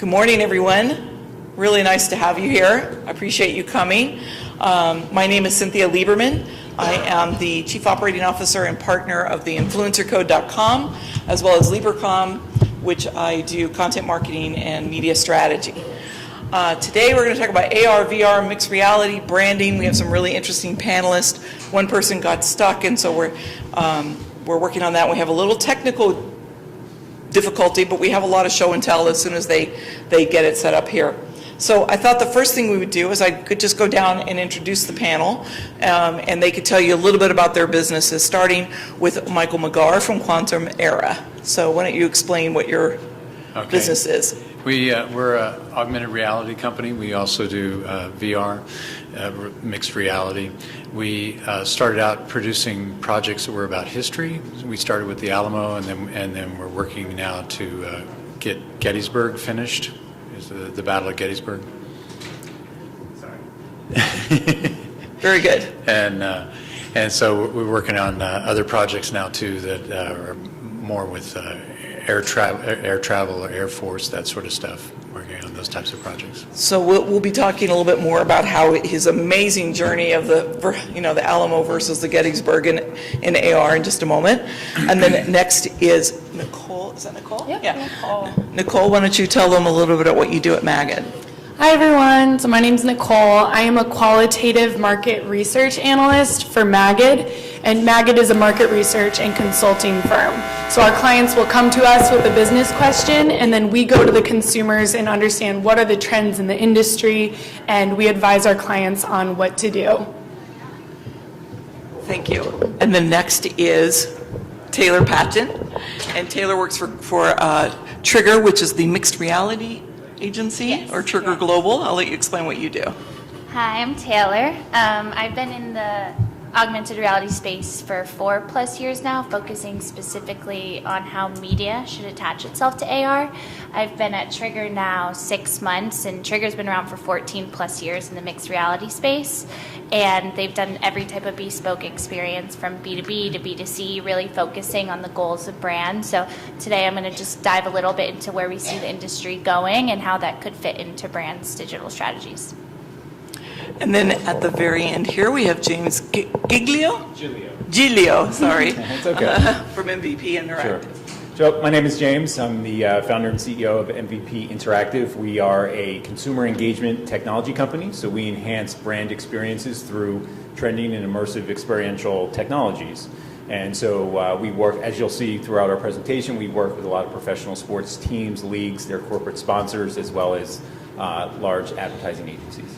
Good morning, everyone. Really nice to have you here. I appreciate you coming. My name is Cynthia Lieberman. I am the Chief Operating Officer and partner of the InfluencerCode.com, as well as LibreCom, which I do content marketing and media strategy. Today we're going to talk about AR, VR, mixed reality, branding. We have some really interesting panelists. One person got stuck, and so we're working on that. We have a little technical difficulty, but we have a lot of show and tell as soon as they get it set up here. So I thought the first thing we would do is I could just go down and introduce the panel, and they could tell you a little bit about their businesses, starting with Michael McGarr from Quantum Era. So why don't you explain what your business is? We're an augmented reality company. We also do VR, mixed reality. We started out producing projects that were about history. We started with the Alamo, and then we're working now to get Gettysburg finished. Is the Battle of Gettysburg? Sorry. Very good. And so we're working on other projects now too that are more with air travel or Air Force, that sort of stuff, working on those types of projects. So we'll be talking a little bit more about how his amazing journey of the Alamo versus the Gettysburg in AR in just a moment. And then next is Nicole. Is that Nicole? Yeah. Nicole. Nicole, why don't you tell them a little bit about what you do at Magid? Hi everyone, so my name is Nicole. I am a qualitative market research analyst for Magid, and Magid is a market research and consulting firm. So our clients will come to us with a business question, and then we go to the consumers and understand what are the trends in the industry, and we advise our clients on what to do. Thank you. And then next is Taylor Patton, and Taylor works for Trigger, which is the mixed reality agency, yes, or Trigger Global. I'll let you explain what you do. Hi, I'm Taylor. I've been in the augmented reality space for 4+ years now, focusing specifically on how media should attach itself to AR. I've been at Trigger now 6 months, and Trigger's been around for 14+ years in the mixed reality space. And they've done every type of bespoke experience from B2B to B2C, really focusing on the goals of brands. So today I'm going to just dive a little bit into where we see the industry going and how that could fit into brands' digital strategies. And then at the very end here, we have James Giglio, sorry. It's okay. From MVP Interactive. Sure. So my name is James. I'm the founder and CEO of MVP Interactive. We are a consumer engagement technology company, so we enhance brand experiences through trending and immersive experiential technologies. And so we work, as you'll see throughout our presentation, we work with a lot of professional sports teams, leagues, their corporate sponsors, as well as large advertising agencies.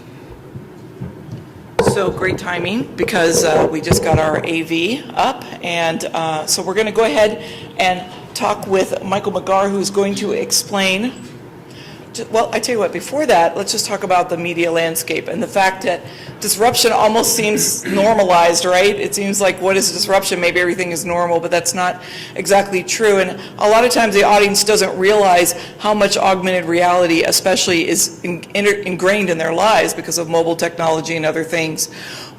So great timing, because we just got our AV up, and so we're going to go ahead and talk with Michael McGarr, who's going to explain. Well, I tell you what, before that, let's just talk about the media landscape and the fact that disruption almost seems normalized, right? It seems like, what is disruption? Maybe everything is normal, but that's not exactly true. And a lot of times the audience doesn't realize how much augmented reality especially is ingrained in their lives because of mobile technology and other things.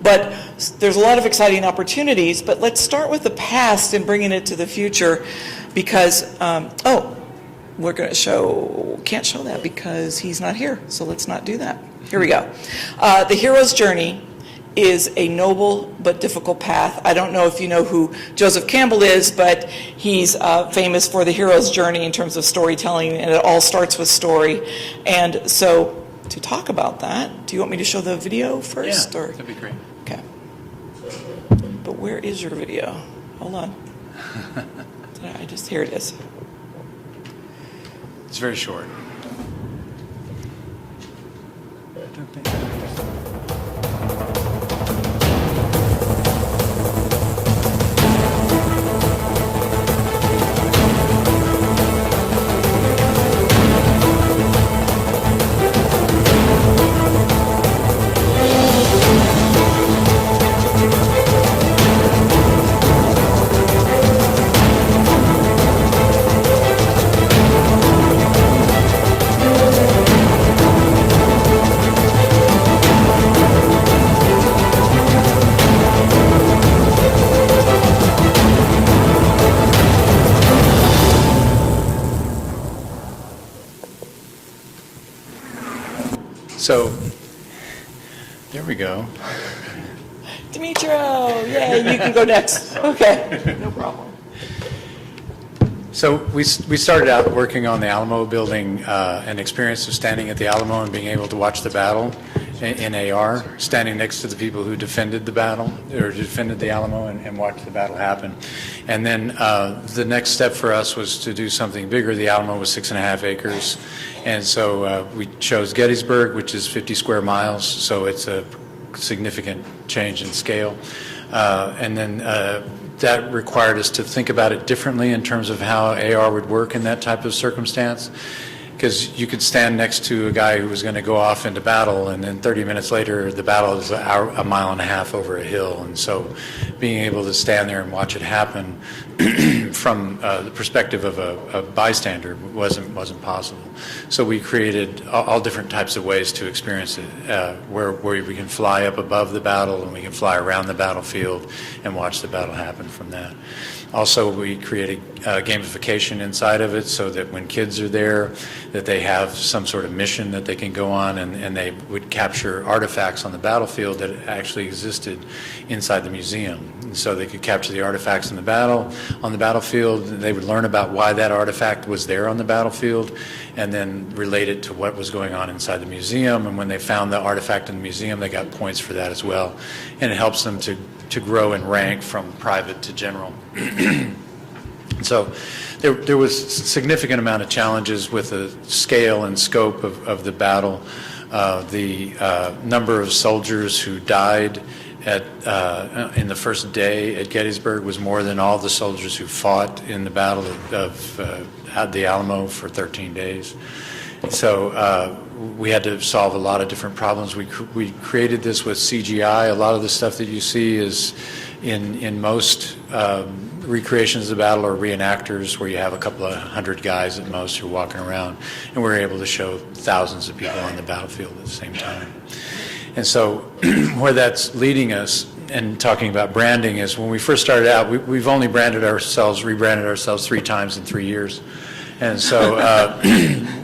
But there's a lot of exciting opportunities, but let's start with the past and bringing it to the future, because, we're going to can't show that because he's not here, so let's not do that. Here we go. The hero's journey is a noble but difficult path. I don't know if you know who Joseph Campbell is, but he's famous for the hero's journey in terms of storytelling, and it all starts with story. And so to talk about that, do you want me to show the video first? Yeah, or? that'd be great. Okay. But where is your video? Hold on. Here it is. It's very short. So, there we go. Demetrio, yay, you can go next. Okay, no problem. So we started out working on the Alamo building, an experience of standing at the Alamo and being able to watch the battle in AR, standing next to the people who defended the battle, or defended the Alamo, and watched the battle happen. And then the next step for us was to do something bigger. The Alamo was 6.5 acres, and so we chose Gettysburg, which is 50 square miles, so it's a significant change in scale. And then that required us to think about it differently in terms of how AR would work in that type of circumstance. Because you could stand next to a guy who was going to go off into battle, and then 30 minutes later, the battle is a mile and a half over a hill. And so being able to stand there and watch it happen from the perspective of a bystander wasn't possible. So we created all different types of ways to experience it, where we can fly up above the battle and we can fly around the battlefield and watch the battle happen from that. Also, we created gamification inside of it so that when kids are there, that they have some sort of mission that they can go on, and they would capture artifacts on the battlefield that actually existed inside the museum. And so they could capture the artifacts on the battlefield. They would learn about why that artifact was there on the battlefield, and then relate it to what was going on inside the museum. And when they found the artifact in the museum, they got points for that as well. And it helps them to grow in rank from private to general. So there was a significant amount of challenges with the scale and scope of the battle. The number of soldiers who died in the first day at Gettysburg was more than all the soldiers who fought in the Battle of the Alamo for 13 days. So we had to solve a lot of different problems. We created this with CGI. A lot of the stuff that you see is in most recreations of the battle or reenactors, where you have a couple of hundred guys at most who are walking around, and we're able to show thousands of people on the battlefield at the same time. And so where that's leading us, and talking about branding, is when we first started out, we've only rebranded ourselves 3 times in 3 years. And so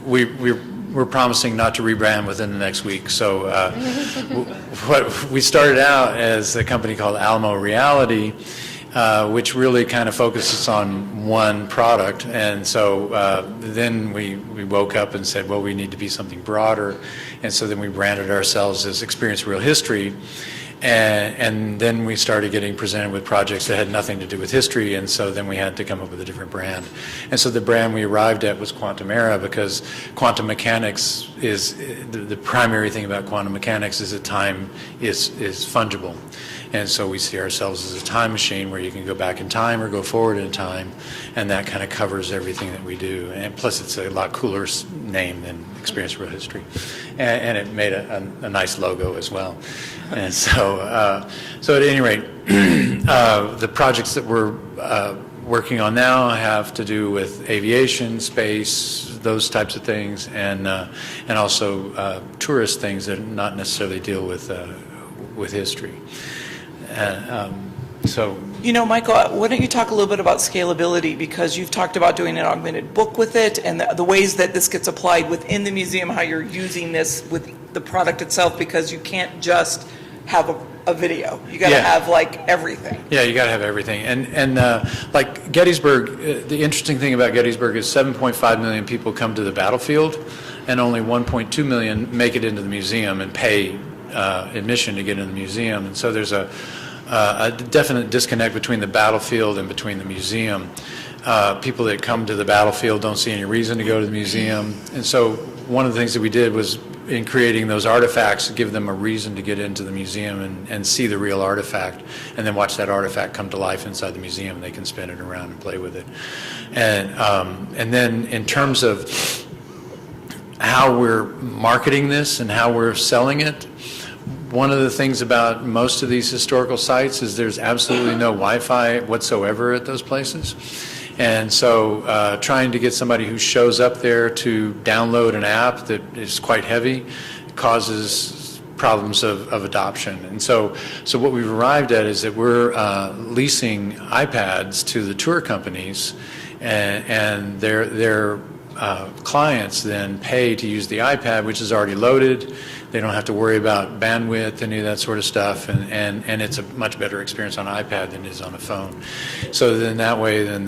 we're promising not to rebrand within the next week. So what we started out as a company called Alamo Reality, which really kind of focuses on one product. And so then we woke up and said, well, we need to be something broader. And so then we branded ourselves as Experience Real History. And then we started getting presented with projects that had nothing to do with history, and so then we had to come up with a different brand. And so the brand we arrived at was Quantum Era, because quantum mechanics is, the primary thing about quantum mechanics is that time is fungible. And so we see ourselves as a time machine where you can go back in time or go forward in time, and that kind of covers everything that we do. And plus it's a lot cooler name than Experience Real History. And it made a nice logo as well. And so, so at any rate, the projects that we're working on now have to do with aviation, space, those types of things, and also tourist things that not necessarily deal with history. So, You know, Michael, why don't you talk a little bit about scalability, because you've talked about doing an augmented book with it, and the ways that this gets applied within the museum, how you're using this with the product itself, because you can't just have a video. You got to have like everything. Yeah, you got to have everything. And like Gettysburg, the interesting thing about Gettysburg is 7.5 million people come to the battlefield, and only 1.2 million make it into the museum and pay admission to get in the museum. And so there's a definite disconnect between the battlefield and between the museum. People that come to the battlefield don't see any reason to go to the museum. And so one of the things that we did was, in creating those artifacts, give them a reason to get into the museum and see the real artifact, and then watch that artifact come to life inside the museum, and they can spin it around and play with it. And then in terms of how we're marketing this and how we're selling it, one of the things about most of these historical sites is there's absolutely no Wi-Fi whatsoever at those places. And so trying to get somebody who shows up there to download an app that is quite heavy causes problems of adoption. And so what we've arrived at is that we're leasing iPads to the tour companies, and they're clients then pay to use the iPad, which is already loaded. They don't have to worry about bandwidth, any of that sort of stuff, and it's a much better experience on iPad than it is on a phone. So then that way, then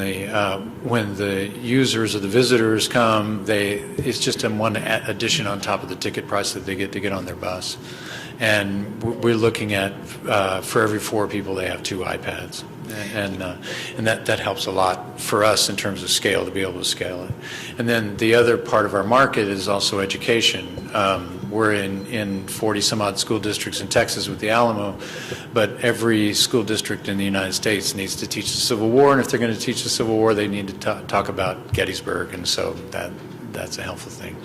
when the users or the visitors come, it's just one addition on top of the ticket price that they get to get on their bus. And we're looking at, for every 4 people, they have 2 iPads. And that helps a lot for us in terms of scale, to be able to scale it. And then the other part of our market is also education. We're in 40 some odd school districts in Texas with the Alamo, but every school district in the United States needs to teach the Civil War, and if they're going to teach the Civil War, they need to talk about Gettysburg, and so that's a helpful thing.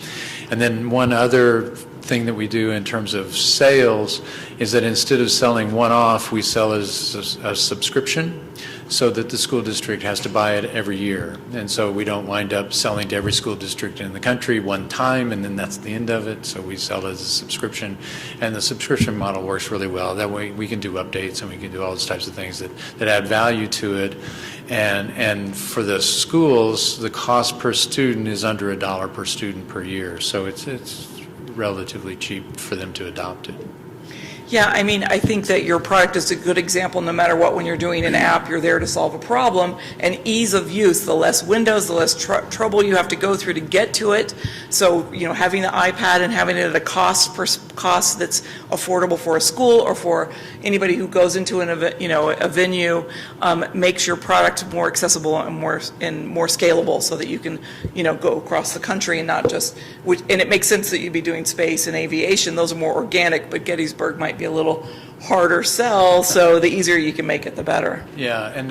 And then one other thing that we do in terms of sales is that instead of selling one-off, we sell as a subscription, so that the school district has to buy it every year. And so we don't wind up selling to every school district in the country one time, and then that's the end of it. So we sell it as a subscription, and the subscription model works really well. That way we can do updates, and we can do all those types of things that add value to it. And for the schools, the cost per student is under $1 per student per year. So it's relatively cheap for them to adopt it. Yeah, I mean, I think that your product is a good example. No matter what, when you're doing an app, you're there to solve a problem. And ease of use, the less windows, the less trouble you have to go through to get to it. So, having the iPad and having it at a cost that's affordable for a school or for anybody who goes into a venue makes your product more accessible and more scalable, so that you can go across the country and not just. And it makes sense that you'd be doing space and aviation; those are more organic. But Gettysburg might be a little harder sell, so the easier you can make it, the better. Yeah, and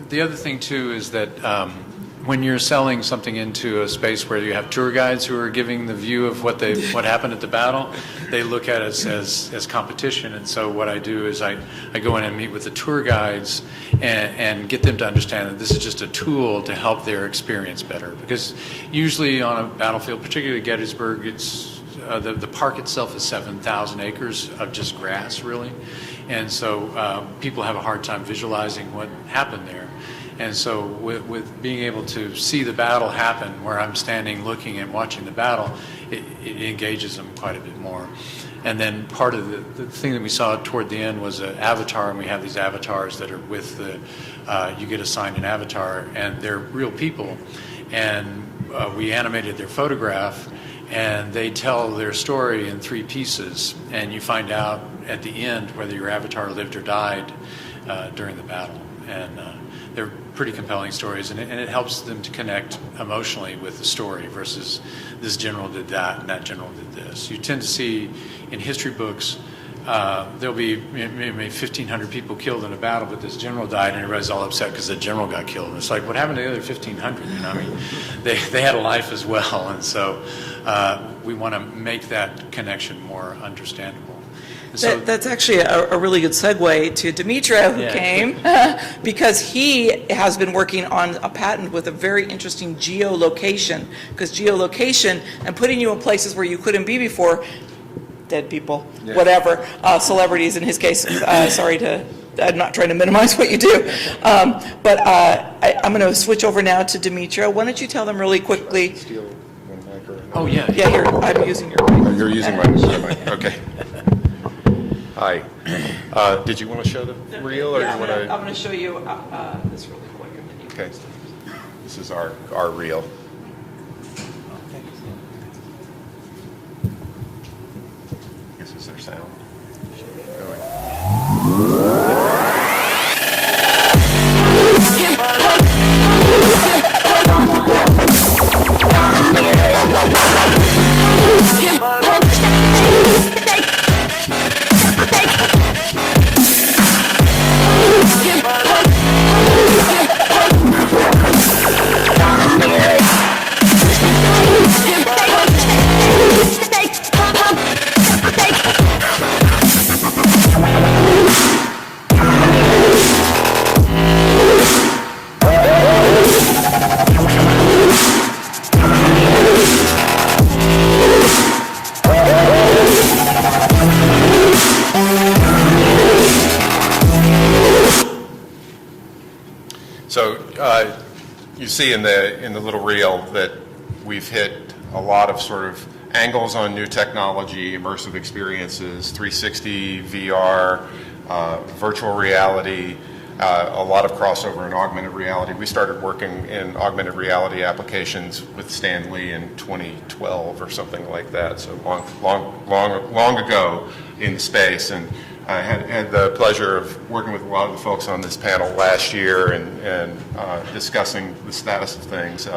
the other thing too is that when you're selling something into a space where you have tour guides who are giving the view of what happened at the battle, they look at us as competition. And so what I do is I go in and meet with the tour guides and get them to understand that this is just a tool to help their experience better. Because usually on a battlefield, particularly Gettysburg, it's the park itself is 7,000 acres of just grass, really. And so people have a hard time visualizing what happened there. And so with being able to see the battle happen where I'm standing looking and watching the battle, it engages them quite a bit more. And then part of the thing that we saw toward the end was an avatar, and we have these avatars that are with you get assigned an avatar, and they're real people. And we animated their photograph, and they tell their story in 3 pieces, and you find out at the end whether your avatar lived or died during the battle. And they're pretty compelling stories, and it helps them to connect emotionally with the story versus this general did that and that general did this. You tend to see in history books there'll be maybe 1,500 people killed in a battle, but this general died, and everybody's all upset because the general got killed. And it's like, what happened to the other 1,500? I mean, they had a life as well, and so we want to make that connection more understandable. So, That's actually a really good segue to Demetria, who came, because he has been working on a patent with a very interesting geolocation, because geolocation and putting you in places where you couldn't be before, dead people, whatever, celebrities in his case, I'm not trying to minimize what you do, but I'm going to switch over now to Demetria. Why don't you tell them really quickly? oh, yeah. Yeah, here, I'm using your mic. Oh, you're using my mic. Okay. Hi. Did you want to show the reel, or Yeah, you want to? I'm going to show you this really quick. And then you Okay. This is our reel. This is their sound. So you see in the little reel that we've hit a lot of sort of angles on new technology, immersive experiences, 360 VR, virtual reality, a lot of crossover in augmented reality. We started working in augmented reality applications with Stan Lee in 2012 or something like that, so long ago in the space. And I had the pleasure of working with a lot of the folks on this panel last year and discussing the status of things.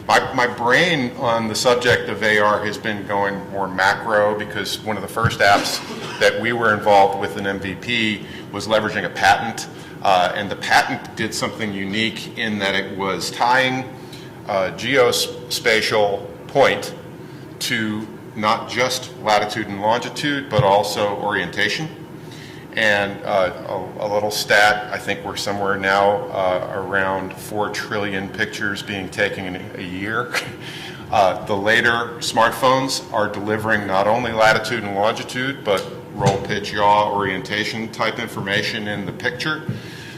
My brain on the subject of AR has been going more macro, because one of the first apps that we were involved with in MVP was leveraging a patent. And the patent did something unique in that it was tying geospatial point to not just latitude and longitude, but also orientation. And a little stat, I think we're somewhere now around 4 trillion pictures being taken in a year. The later smartphones are delivering not only latitude and longitude, but roll, pitch, yaw, orientation type information in the picture.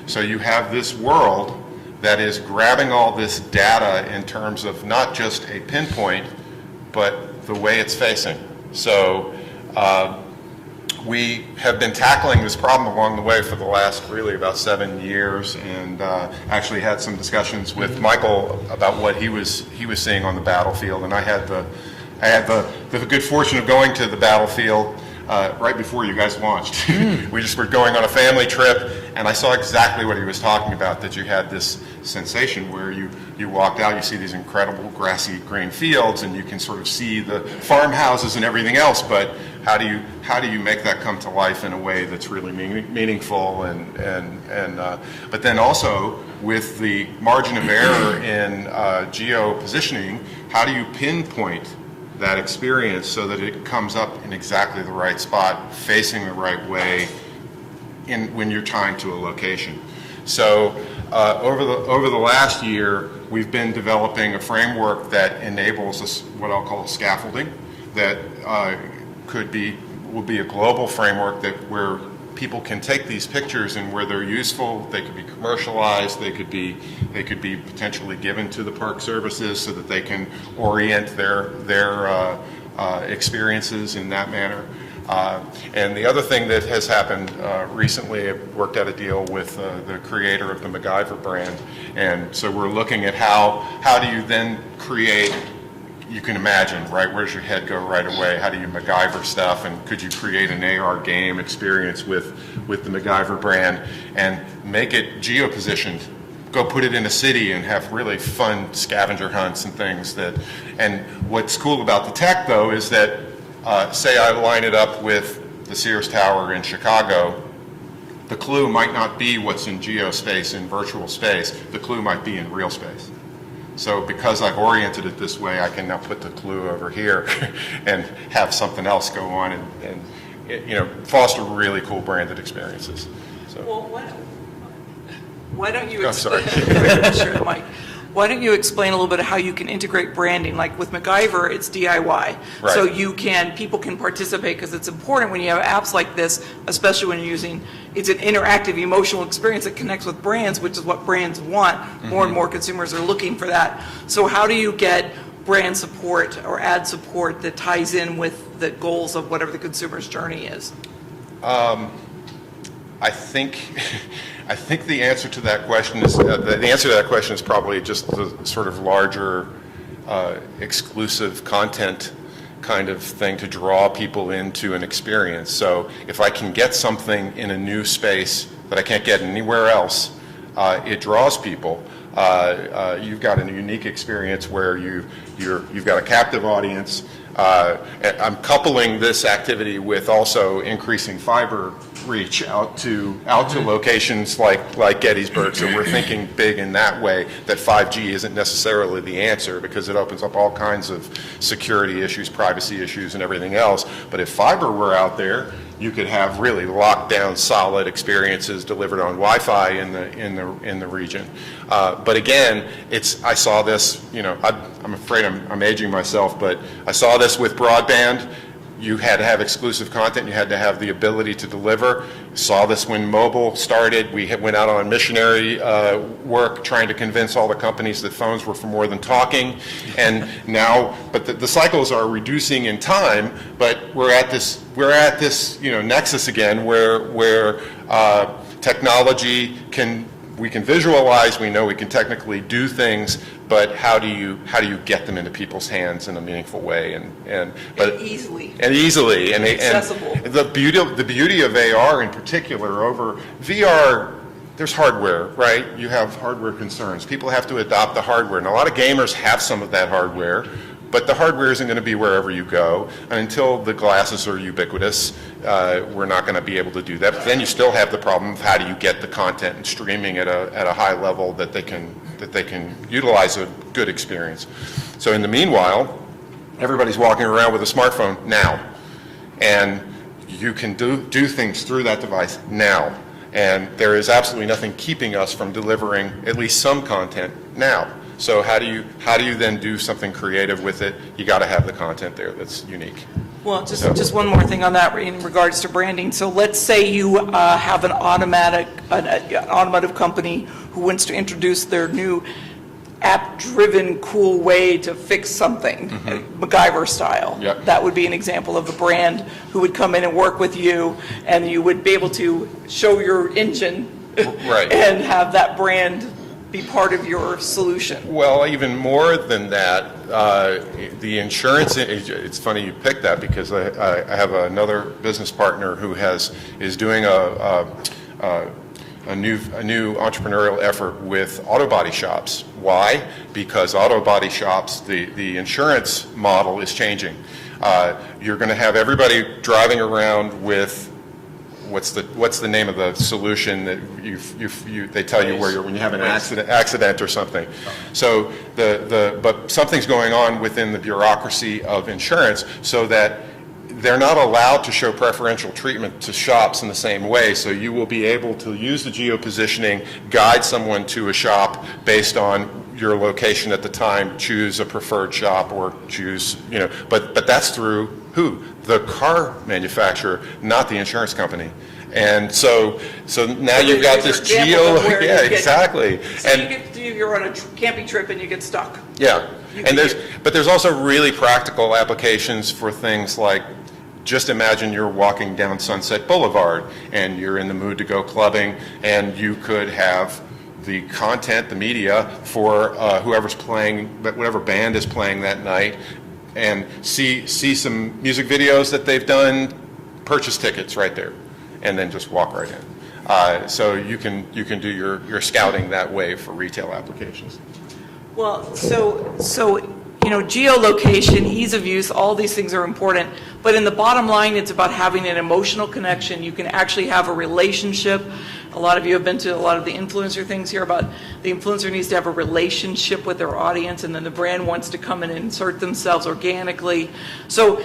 So you have this world that is grabbing all this data in terms of not just a pinpoint, but the way it's facing. So we have been tackling this problem along the way for the last really about 7 years, and actually had some discussions with Michael about what he was seeing on the battlefield. And I had the good fortune of going to the battlefield right before you guys launched. We just were going on a family trip, and I saw exactly what he was talking about, that you had this sensation where you walked out, you see these incredible grassy green fields, and you can sort of see the farmhouses and everything else, but how do you make that come to life in a way that's really meaningful, but then also with the margin of error in geo positioning, how do you pinpoint that experience so that it comes up in exactly the right spot, facing the right way when you're tying to a location. So over the last year, we've been developing a framework that enables us what I'll call scaffolding, that will be a global framework where people can take these pictures, and where they're useful, they could be commercialized, they could be potentially given to the park services so that they can orient their experiences in that manner. And the other thing that has happened recently, I worked out a deal with the creator of the MacGyver brand, and so we're looking at how do you then create. You can imagine, right? Where does your head go right away? How do you MacGyver stuff? And could you create an AR game experience with the MacGyver brand and make it geo-positioned? Go put it in a city and have really fun scavenger hunts and things and what's cool about the tech, though, is that say I line it up with the Sears Tower in Chicago, the clue might not be what's in geospace, in virtual space. The clue might be in real space. So because I've oriented it this way, I can now put the clue over here and have something else go on and foster really cool branded experiences. So. Well, why don't you? Oh, sorry. Sure, Mike. Why don't you explain a little bit of how you can integrate branding? Like with MacGyver, it's DIY. Right. So people can participate, because it's important when you have apps like this, especially when you're it's an interactive emotional experience that connects with brands, which is what brands want. More and more consumers are looking for that. So how do you get brand support or ad support that ties in with the goals of whatever the consumer's journey is? I think the answer to that question is probably just the sort of larger exclusive content kind of thing to draw people into an experience. So if I can get something in a new space that I can't get anywhere else, it draws people. You've got a unique experience where you've got a captive audience. I'm coupling this activity with also increasing fiber reach out to locations like Gettysburg. So we're thinking big in that way, that 5G isn't necessarily the answer, because it opens up all kinds of security issues, privacy issues, and everything else. But if fiber were out there, you could have really locked down, solid experiences delivered on Wi-Fi in the region. But again, I saw this. I'm afraid I'm aging myself, but I saw this with broadband. you had to have exclusive content, you had to have the ability to deliver. Saw this when mobile started. We went out on missionary work trying to convince all the companies that phones were for more than talking. And now, but the cycles are reducing in time, but we're at this nexus again where technology we can visualize, we know we can technically do things, but how do you get them into people's hands in a meaningful way and Easily. And Accessible. And the beauty of AR in particular over VR, there's hardware, right? You have hardware concerns. People have to adopt the hardware, and a lot of gamers have some of that hardware, but the hardware isn't going to be wherever you go. And until the glasses are ubiquitous, we're not going to be able to do that. But then you still have the problem of how do you get the content and streaming at a high level that they can utilize a good experience. So in the meanwhile, everybody's walking around with a smartphone now, and you can do things through that device now. And there is absolutely nothing keeping us from delivering at least some content now. So how do you then do something creative with it? You got to have the content there that's unique. Well, just one more thing on that in regards to branding. So let's say you have an automotive company who wants to introduce their new app-driven, cool way to fix something, MacGyver style. Yep. That would be an example of a brand who would come in and work with you, and you would be able to show your engine Right. and have that brand be part of your solution. Well, even more than that, the insurance, it's funny you picked that because I have another business partner who is doing a new entrepreneurial effort with auto body shops. Why? Because auto body shops, the insurance model is changing. You're going to have everybody driving around with what's the name of the solution that they tell you where when you have an accident or something. So but something's going on within the bureaucracy of insurance so that they're not allowed to show preferential treatment to shops in the same way. So you will be able to use the geo-positioning, guide someone to a shop based on your location at the time, choose a preferred shop or choose, but that's through who? The car manufacturer, not the insurance company. And so now you've got this geo, yeah, exactly. So you're on a camping trip and you get stuck. Yeah, and there's also really practical applications for things like, just imagine you're walking down Sunset Boulevard and you're in the mood to go clubbing, and you could have the content, the media for whoever's playing, whatever band is playing that night, and see some music videos that they've done, purchase tickets right there, and then just walk right in. So you can do your scouting that way for retail applications. Well, so geolocation, ease of use, all these things are important, but in the bottom line, it's about having an emotional connection. You can actually have a relationship. A lot of you have been to a lot of the influencer things here about the influencer needs to have a relationship with their audience, and then the brand wants to come and insert themselves organically. So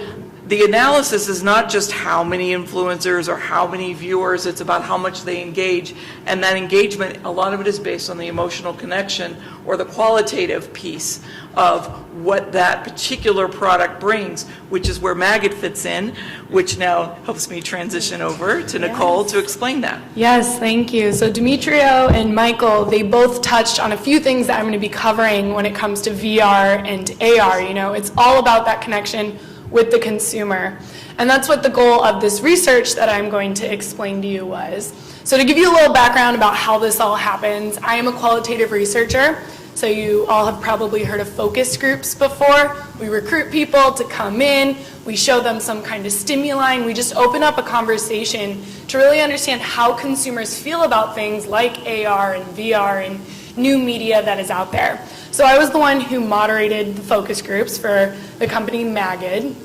the analysis is not just how many influencers or how many viewers, it's about how much they engage. And that engagement, a lot of it is based on the emotional connection or the qualitative piece of what that particular product brings, which is where Maggot fits in, which now helps me transition over to Nicole to explain that. Yes, thank you. So Demetrio and Michael, they both touched on a few things that I'm going to be covering when it comes to VR and AR. It's all about that connection with the consumer. And that's what the goal of this research that I'm going to explain to you was. So to give you a little background about how this all happens, I am a qualitative researcher. So you all have probably heard of focus groups before. We recruit people to come in, we show them some kind of stimuli, and we just open up a conversation to really understand how consumers feel about things like AR and VR and new media that is out there. So I was the one who moderated the focus groups for the company Maggot.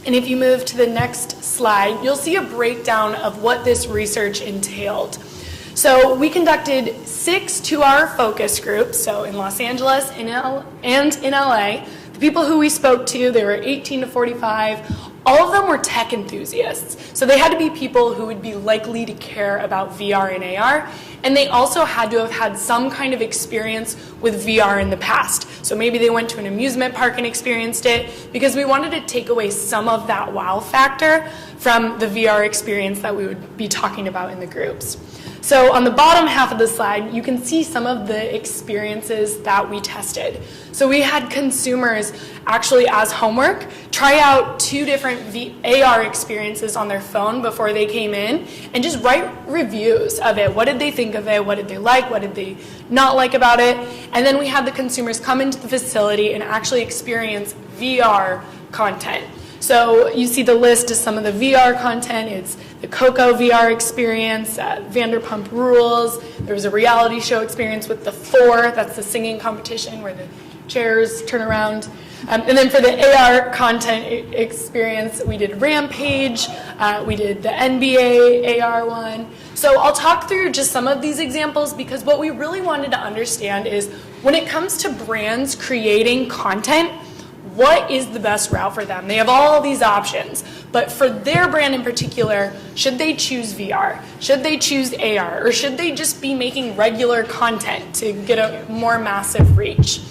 And if you move to the next slide, you'll see a breakdown of what this research entailed. So we conducted 6 2-hour focus groups, so in Los Angeles and in LA. The people who we spoke to, they were 18 to 45, all of them were tech enthusiasts. So they had to be people who would be likely to care about VR and AR, and they also had to have had some kind of experience with VR in the past. So maybe they went to an amusement park and experienced it, because we wanted to take away some of that wow factor from the VR experience that we would be talking about in the groups. So on the bottom half of the slide, you can see some of the experiences that we tested. So we had consumers actually, as homework, try out 2 different AR experiences on their phone before they came in and just write reviews of it. What did they think of it? What did they like? What did they not like about it? And then we had the consumers come into the facility and actually experience VR content. So you see the list of some of the VR content. It's the Coco VR experience, Vanderpump Rules. There was a reality show experience with the 4, that's the singing competition where the chairs turn around. And then for the AR content experience, we did Rampage, we did the NBA AR one. So I'll talk through just some of these examples, because what we really wanted to understand is when it comes to brands creating content, what is the best route for them? They have all these options, but for their brand in particular, should they choose VR? Should they choose AR? Or should they just be making regular content to get a more massive reach?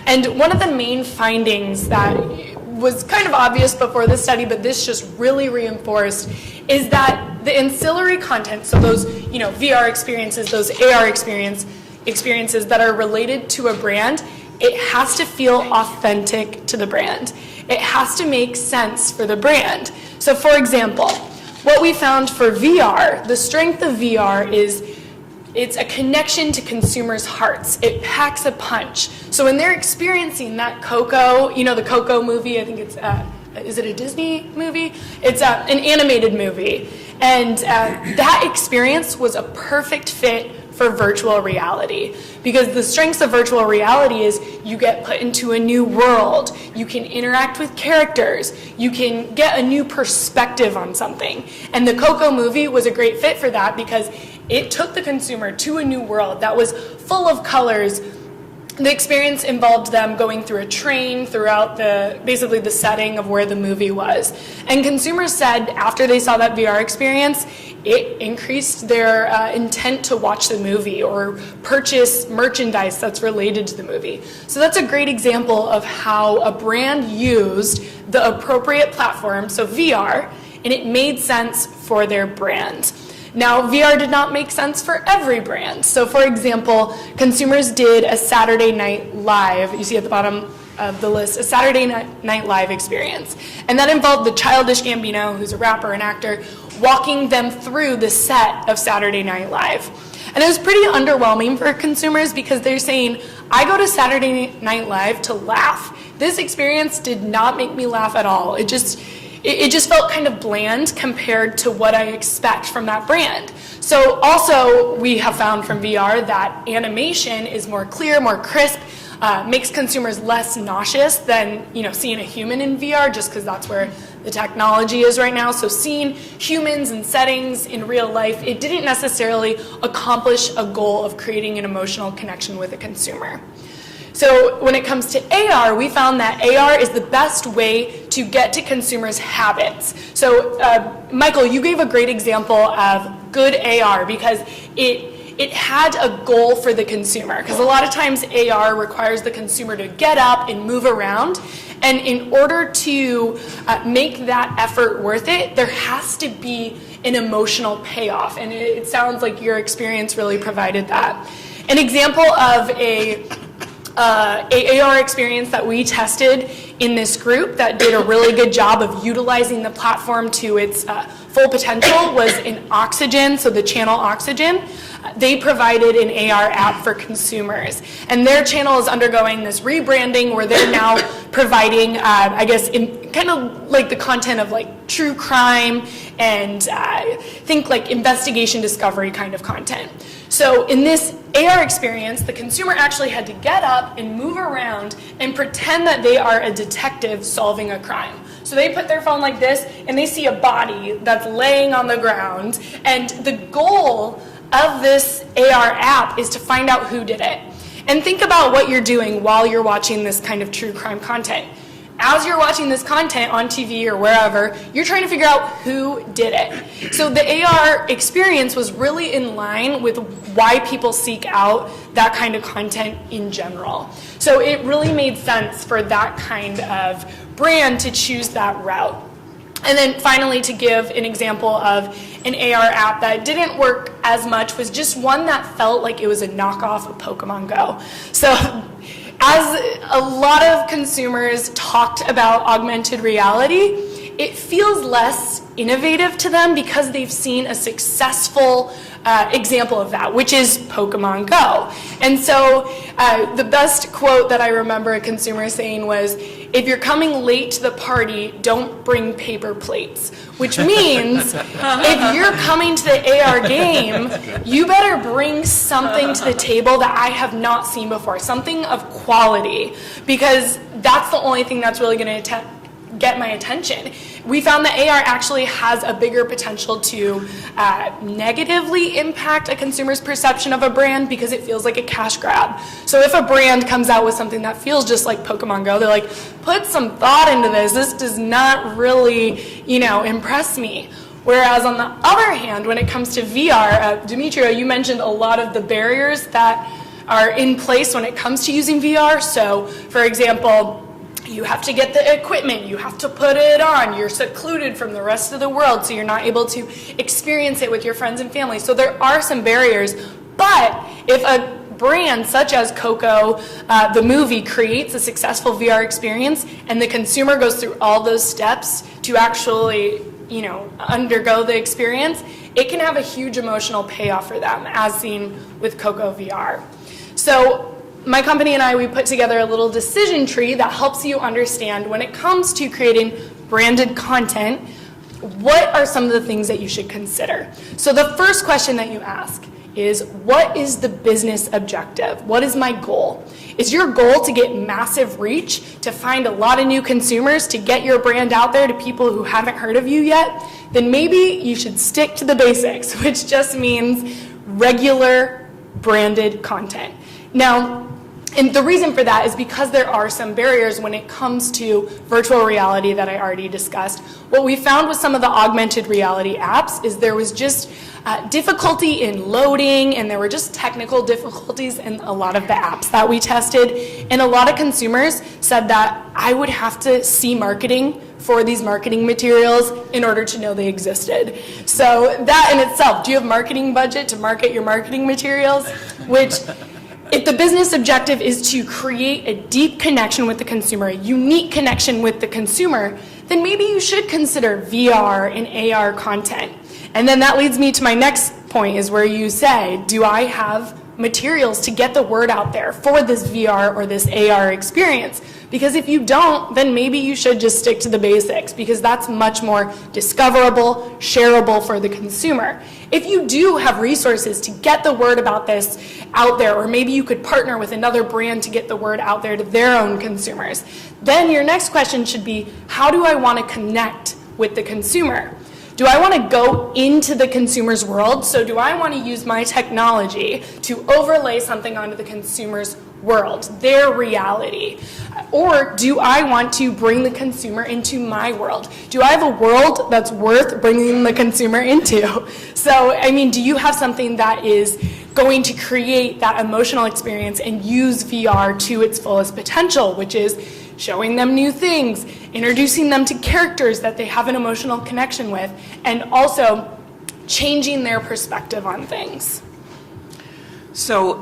And one of the main findings that was kind of obvious before this study, but this just really reinforced, is that the ancillary content, so those VR experiences, those AR experiences that are related to a brand, it has to feel authentic to the brand. It has to make sense for the brand. So for example, what we found for VR, the strength of VR is it's a connection to consumers' hearts. It packs a punch. So when they're experiencing that Coco, the Coco movie, I think it's, is it a Disney movie? It's an animated movie. And that experience was a perfect fit for virtual reality, because the strengths of virtual reality is you get put into a new world, you can interact with characters, you can get a new perspective on something. And the Coco movie was a great fit for that, because it took the consumer to a new world that was full of colors. The experience involved them going through a train throughout basically the setting of where the movie was. And consumers said after they saw that VR experience, it increased their intent to watch the movie or purchase merchandise that's related to the movie. So that's a great example of how a brand used the appropriate platform, so VR, and it made sense for their brand. Now, VR did not make sense for every brand. So for example, consumers did a Saturday Night Live, you see at the bottom of the list, a Saturday Night Live experience. And that involved the Childish Gambino, who's a rapper and actor, walking them through the set of Saturday Night Live. And it was pretty underwhelming for consumers, because they're saying, I go to Saturday Night Live to laugh. This experience did not make me laugh at all. It just felt kind of bland compared to what I expect from that brand. So also we have found from VR that animation is more clear, more crisp, makes consumers less nauseous than seeing a human in VR, just because that's where the technology is right now. So seeing humans in settings in real life, it didn't necessarily accomplish a goal of creating an emotional connection with a consumer. So when it comes to AR, we found that AR is the best way to get to consumers' habits. So Michael, you gave a great example of good AR, because it had a goal for the consumer, because a lot of times AR requires the consumer to get up and move around, and in order to make that effort worth it, there has to be an emotional payoff, and it sounds like your experience really provided that. An example of a AR experience that we tested in this group that did a really good job of utilizing the platform to its full potential was in Oxygen, so the channel Oxygen. They provided an AR app for consumers, and their channel is undergoing this rebranding where they're now providing, kind of like the content of like true crime and think like investigation discovery kind of content. So in this AR experience, the consumer actually had to get up and move around and pretend that they are a detective solving a crime. So they put their phone like this, and they see a body that's laying on the ground, and the goal of this AR app is to find out who did it. And think about what you're doing while you're watching this kind of true crime content. as you're watching this content on TV or wherever, you're trying to figure out who did it. So the AR experience was really in line with why people seek out that kind of content in general. So it really made sense for that kind of brand to choose that route. And then finally, to give an example of an AR app that didn't work as much was just one that felt like it was a knockoff of Pokemon Go. So as a lot of consumers talked about augmented reality, it feels less innovative to them because they've seen a successful example of that, which is Pokemon Go. And so the best quote that I remember a consumer saying was, "If you're coming late to the party, don't bring paper plates," which means if you're coming to the AR game, you better bring something to the table that I have not seen before, something of quality, because that's the only thing that's really going to get my attention. We found that AR actually has a bigger potential to negatively impact a consumer's perception of a brand because it feels like a cash grab. So if a brand comes out with something that feels just like Pokemon Go, they're like, put some thought into this. This does not really, impress me. Whereas on the other hand, when it comes to VR, Demetria, you mentioned a lot of the barriers that are in place when it comes to using VR. So, for example, you have to get the equipment, you have to put it on, you're secluded from the rest of the world, so you're not able to experience it with your friends and family. So there are some barriers, but if a brand such as Coco, the movie, creates a successful VR experience and the consumer goes through all those steps to actually, undergo the experience, it can have a huge emotional payoff for them, as seen with Coco VR. So my company and I, we put together a little decision tree that helps you understand when it comes to creating branded content, what are some of the things that you should consider. So the first question that you ask is, what is the business objective? What is my goal? Is your goal to get massive reach, to find a lot of new consumers, to get your brand out there to people who haven't heard of you yet? Then maybe you should stick to the basics, which just means regular branded content. Now, and the reason for that is because there are some barriers when it comes to virtual reality that I already discussed. What we found with some of the augmented reality apps is there was just difficulty in loading, and there were just technical difficulties in a lot of the apps that we tested. And a lot of consumers said that I would have to see marketing for these marketing materials in order to know they existed. So that in itself, do you have marketing budget to market your marketing materials? Which, if the business objective is to create a deep connection with the consumer, a unique connection with the consumer, then maybe you should consider VR and AR content. And then that leads me to my next point, is where you say, do I have materials to get the word out there for this VR or this AR experience? Because if you don't, then maybe you should just stick to the basics, because that's much more discoverable, shareable for the consumer. If you do have resources to get the word about this out there, or maybe you could partner with another brand to get the word out there to their own consumers, then your next question should be, how do I want to connect with the consumer? Do I want to go into the consumer's world? So do I want to use my technology to overlay something onto the consumer's world, their reality? Or do I want to bring the consumer into my world? Do I have a world that's worth bringing the consumer into? So, do you have something that is going to create that emotional experience and use VR to its fullest potential, which is showing them new things, introducing them to characters that they have an emotional connection with, and also changing their perspective on things? So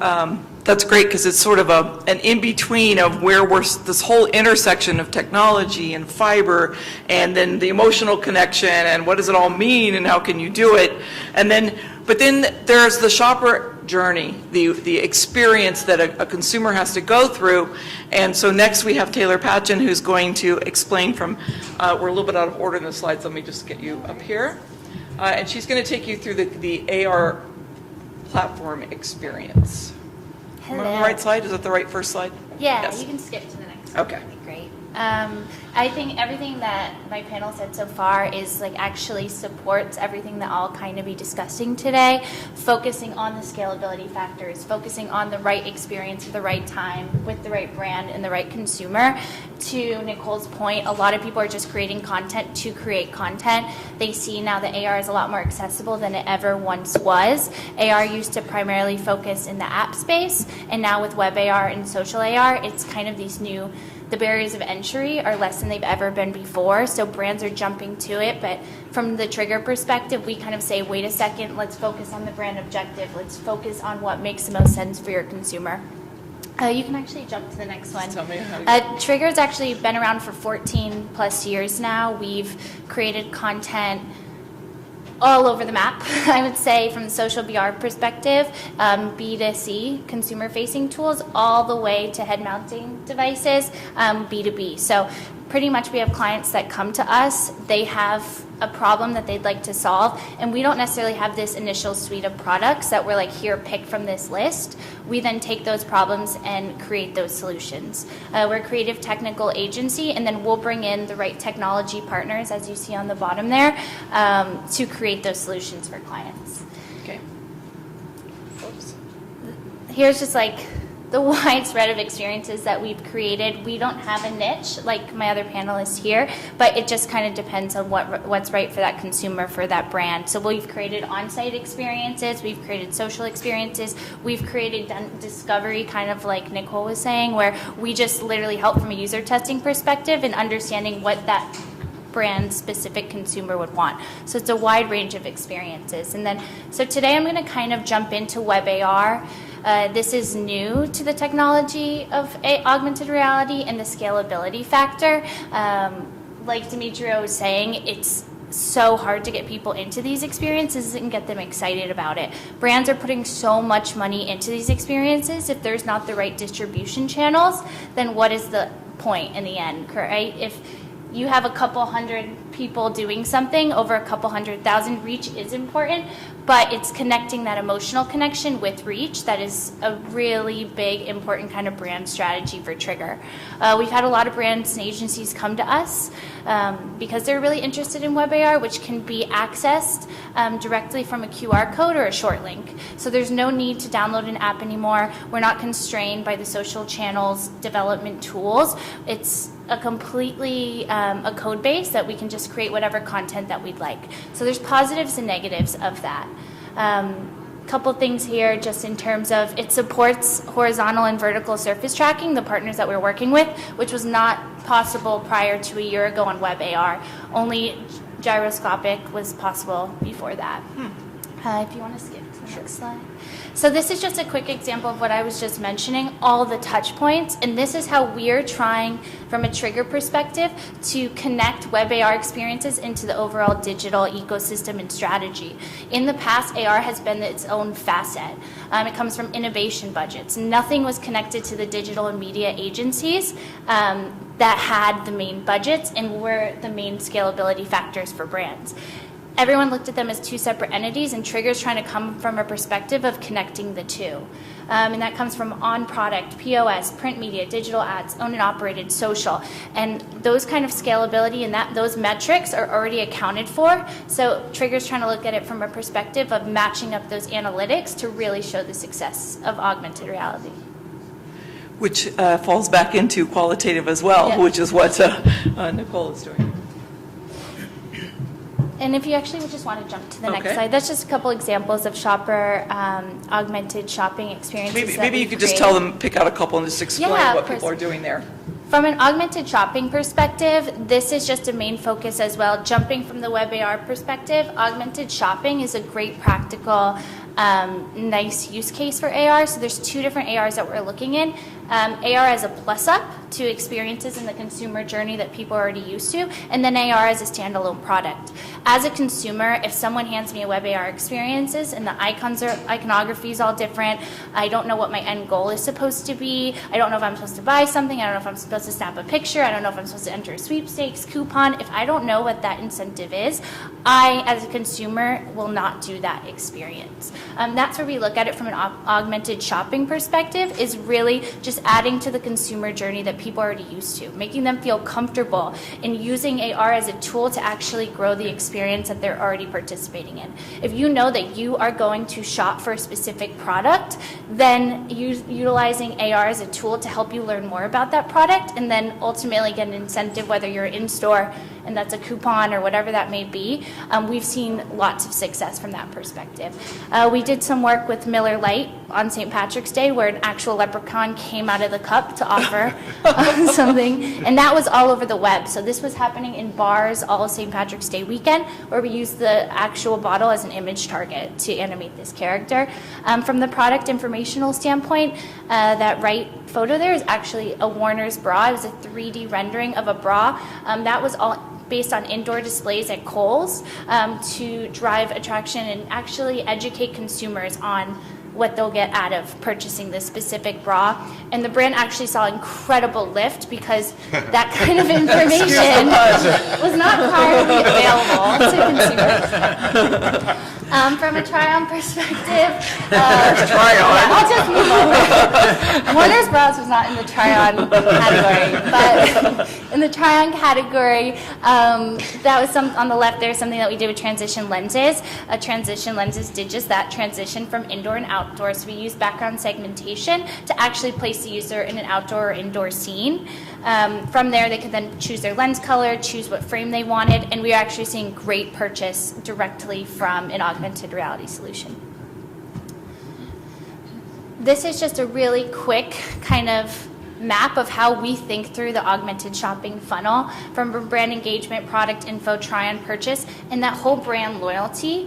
that's great, because it's sort of an in-between of where we're, this whole intersection of technology and fiber, and then the emotional connection, and what does it all mean, and how can you do it? But then there's the shopper journey, the experience that a consumer has to go through. And so next we have Taylor Patchen, who's going to explain from, we're a little bit out of order in the slides, let me just get you up here. And she's going to take you through the AR platform experience. Am I on the right slide? Is that the right first slide? Yeah, Yes. you can skip to the next Okay. one. That'd be great. I think everything that my panel said so far is like actually supports everything that I'll kind of be discussing today, focusing on the scalability factors, focusing on the right experience at the right time with the right brand and the right consumer. To Nicole's point, a lot of people are just creating content to create content. They see now that AR is a lot more accessible than it ever once was. AR used to primarily focus in the app space, and now with web AR and social AR, it's kind of these new, the barriers of entry are less than they've ever been before, so brands are jumping to it. But from the Trigger perspective, we kind of say, wait a second, let's focus on the brand objective. Let's focus on what makes the most sense for your consumer. You can actually jump to the next one. Tell me how to Trigger's actually been around for 14 plus years now. We've created content all over the map, I would say, from the social BR perspective, B2C, consumer-facing tools, all the way to head-mounting devices, B2B. So pretty much we have clients that come to us, they have a problem that they'd like to solve, and we don't necessarily have this initial suite of products that we're like, here, pick from this list. We then take those problems and create those solutions. We're a creative technical agency, and then we'll bring in the right technology partners, as you see on the bottom there, to create those solutions for clients. Okay. Oops. Here's just like the wide spread of experiences that we've created. We don't have a niche like my other panelists here, but it just kind of depends on what's right for that consumer, for that brand. So we've created on-site experiences, we've created social experiences, we've created discovery, kind of like Nicole was saying, where we just literally help from a user testing perspective and understanding what that brand specific consumer would want. So it's a wide range of experiences. And then, so today I'm going to kind of jump into web AR. This is new to the technology of augmented reality and the scalability factor. Like Demetrio was saying, it's so hard to get people into these experiences and get them excited about it. Brands are putting so much money into these experiences. If there's not the right distribution channels, then what is the point in the end, right? If you have a couple hundred people doing something, over a couple 100,000, reach is important, but it's connecting that emotional connection with reach that is a really big, important kind of brand strategy for Trigger. We've had a lot of brands and agencies come to us because they're really interested in web AR, which can be accessed directly from a QR code or a short link. So there's no need to download an app anymore. We're not constrained by the social channels development tools. It's a completely a code base that we can just create whatever content that we'd like. So there's positives and negatives of that. Couple things here just in terms of it supports horizontal and vertical surface tracking, the partners that we're working with, which was not possible prior to a year ago on web AR. Only gyroscopic was possible before that. If you want to skip to the next slide. So this is just a quick example of what I was just mentioning, all the touch points, and this is how we're trying, from a Trigger perspective, to connect web AR experiences into the overall digital ecosystem and strategy. In the past, AR has been its own facet. It comes from innovation budgets. Nothing was connected to the digital and media agencies that had the main budgets and were the main scalability factors for brands. Everyone looked at them as two separate entities, and Trigger's trying to come from a perspective of connecting the two. And that comes from on-product, POS, print media, digital ads, owned and operated, social. And those kind of scalability and those metrics are already accounted for. So Trigger's trying to look at it from a perspective of matching up those analytics to really show the success of augmented reality. Which falls back into qualitative as well, Yeah. which is what Nicole is doing. And if you actually would just want to jump to the next Okay. slide, that's just a couple examples of shopper augmented shopping experiences. Maybe you could just tell them, pick out a couple and just explain Yeah, of what people course. are doing there. From an augmented shopping perspective, this is just a main focus as well. Jumping from the web AR perspective, augmented shopping is a great practical, nice use case for AR. So there's two different ARs that we're looking in. AR as a plus up to experiences in the consumer journey that people are already used to, and then AR as a standalone product. As a consumer, if someone hands me a web AR experiences and the iconography is all different, I don't know what my end goal is supposed to be. I don't know if I'm supposed to buy something. I don't know if I'm supposed to snap a picture. I don't know if I'm supposed to enter a sweepstakes coupon. If I don't know what that incentive is, I, as a consumer, will not do that experience. That's where we look at it from an augmented shopping perspective, is really just adding to the consumer journey that people are already used to, making them feel comfortable in using AR as a tool to actually grow the experience that they're already participating in. If you know that you are going to shop for a specific product, then utilizing AR as a tool to help you learn more about that product, and then ultimately get an incentive, whether you're in store and that's a coupon or whatever that may be. We've seen lots of success from that perspective. We did some work with Miller Lite on St. Patrick's Day where an actual leprechaun came out of the cup to offer something, and that was all over the web. So this was happening in bars all of St. Patrick's Day weekend, where we used the actual bottle as an image target to animate this character. From the product informational standpoint, that right photo there is actually a Warner's bra. It was a 3D rendering of a bra. That was all based on indoor displays at Kohl's to drive attraction and actually educate consumers on what they'll get out of purchasing this specific bra. And the brand actually saw incredible lift because that kind of information was not priorly available to consumers. From a try-on perspective, I'll just move over. Warner's Bras was not in the try-on category, but in the try-on category, that was on the left there, something that we did with transition lenses. Transition lenses did just that, transition from indoor and outdoor. So we used background segmentation to actually place the user in an outdoor or indoor scene. From there, they could then choose their lens color, choose what frame they wanted, and we are actually seeing great purchase directly from an augmented reality solution. This is just a really quick kind of map of how we think through the augmented shopping funnel from brand engagement, product info, try on purchase, and that whole brand loyalty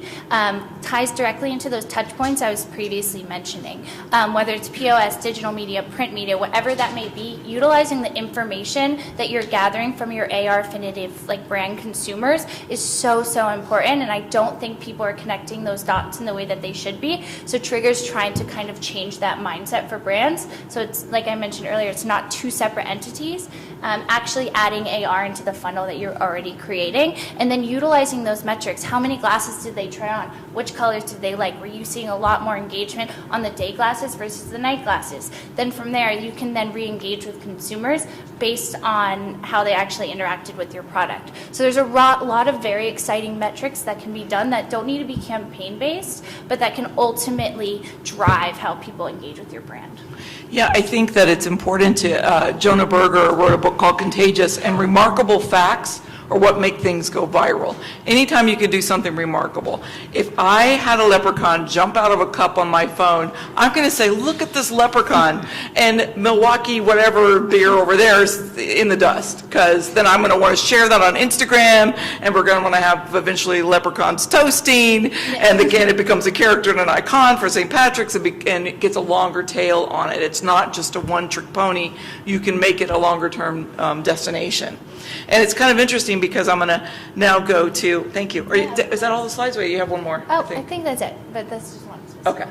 ties directly into those touch points I was previously mentioning. Whether it's POS, digital media, print media, whatever that may be, utilizing the information that you're gathering from your AR Affinitative like brand consumers is so, so important, and I don't think people are connecting those dots in the way that they should be. So Trigger's trying to kind of change that mindset for brands. So it's like I mentioned earlier, it's not two separate entities, actually adding AR into the funnel that you're already creating, and then utilizing those metrics. How many glasses did they try on? Which colors did they like? Were you seeing a lot more engagement on the day glasses versus the night glasses? Then from there, you can then re-engage with consumers based on how they actually interacted with your product. So there's a lot of very exciting metrics that can be done that don't need to be campaign-based, but that can ultimately drive how people engage with your brand. Yeah, I think that it's important to, Jonah Berger wrote a book called Contagious, and remarkable facts are what make things go viral. Anytime you can do something remarkable. If I had a leprechaun jump out of a cup on my phone, I'm going to say, look at this leprechaun, and Milwaukee whatever beer over there is in the dust, because then I'm going to want to share that on Instagram, and we're going to want to have eventually leprechauns toasting, and again it becomes a character and an icon for St. Patrick's, and it gets a longer tail on it. It's not just a one-trick pony. You can make it a longer-term destination. And it's kind of interesting because I'm going to now go to, thank you. Is that all the slides? Wait, you have one more? Oh, I think that's it, but that's just one. Okay.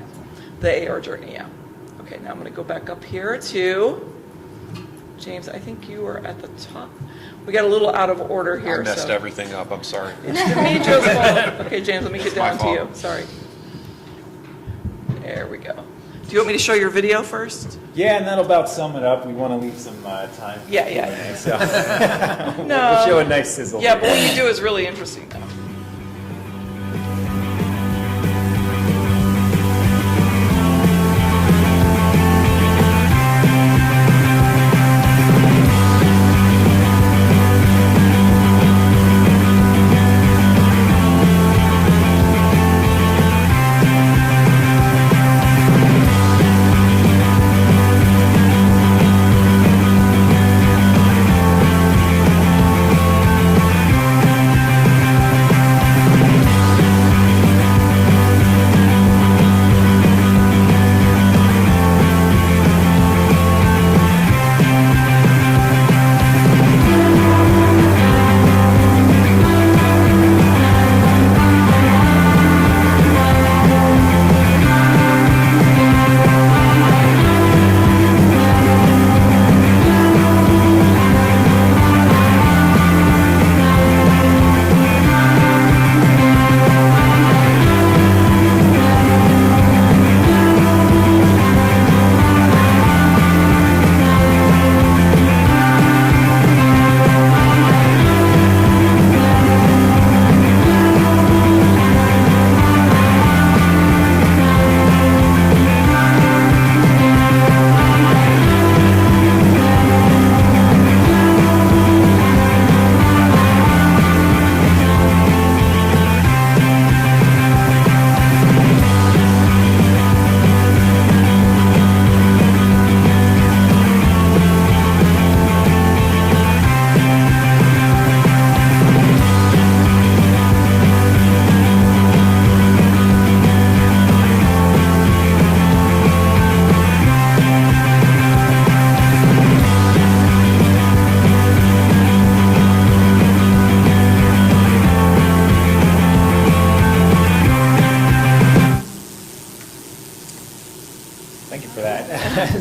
The AR journey, yeah. Okay, now I'm going to go back up here to James. I think you were at the top. We got a little out of order here. I messed everything up. I'm sorry. It's Dimitro's fault. Okay, James, let me get down to you. Sorry. There we go. Do you want me to show your video first? Yeah, and that'll about sum it up. We want to leave some time. For Yeah. Q&A, so No. we'll show a nice sizzle. Yeah, but what you do is really interesting.